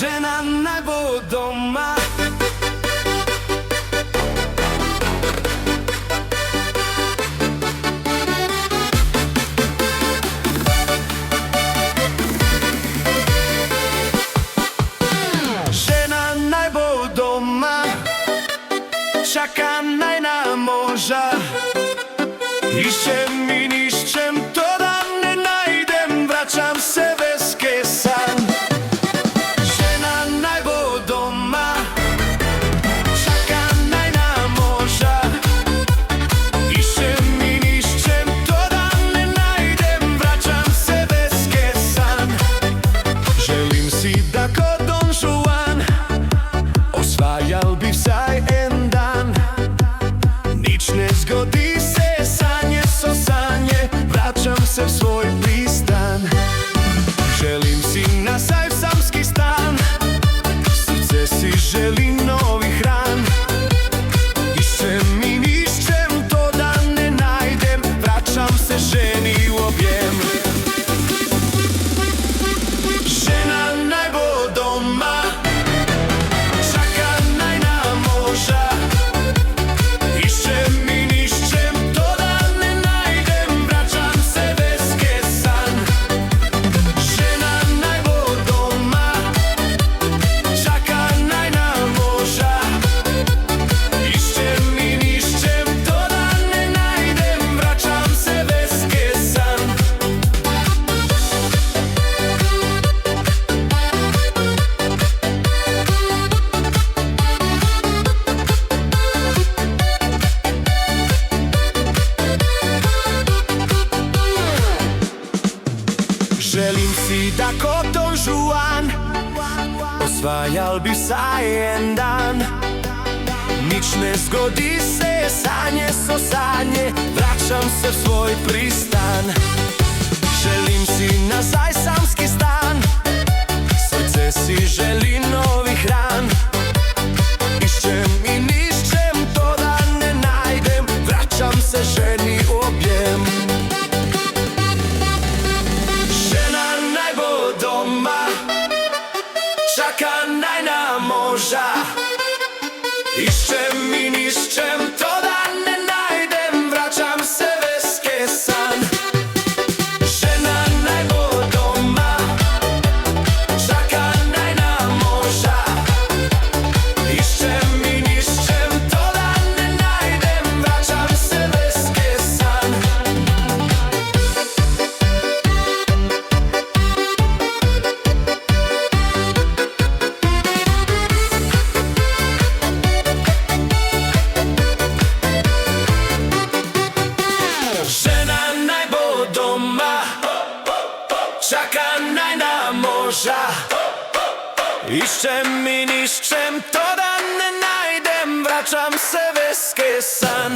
Žena najbo doma. Žena najbo doma, čaka naj na moža. Išćem i nišćem, to da ne najdem, vraćam se bez kesan. Žena najbo doma, čaka naj na moža. Išćem i nišćem, to da ne najdem, vraćam se bez kesan. Želim si da ko Don Juan osvajal bi vsaj en dan. Nič ne zgodi se, sanje so sanje, vraćam se v svoj pristan. Želim si nazaj v samski stan, srce si želi novih ran. Išćem i nišćem, to da ne najdem, vraćam se ženi u objem. Žena najbo doma, čaka naj na moža. Išćem i nišćem, to da ne najdem, vraćam se bez kesan. Žena najbo doma, čaka naj na moža. Išćem i nišćem, to da ne najdem, vraćam se bez kesan. Želim si da ko Don Juan osvajal bi vsaj en dan. Nič ne zgodi se, sanje so sanje, vraćam se v svoj pristan. Želim si nazaj samski stan, srce si želi novih ran. Išćem i nišćem, to da ne najdem, vraćam se ženi u objem. Žena najbo doma, čaka naj na moža. Išćem i nišćem, to da ne najdem, vraćam se bez kesan. Žena najbo doma, čaka naj na moža. Išćem i nišćem, to da ne najdem, vraćam se bez kesan. Žena najbo doma, čaka naj na moža. Išćem i nišćem, to da ne najdem, vraćam se bez kesan.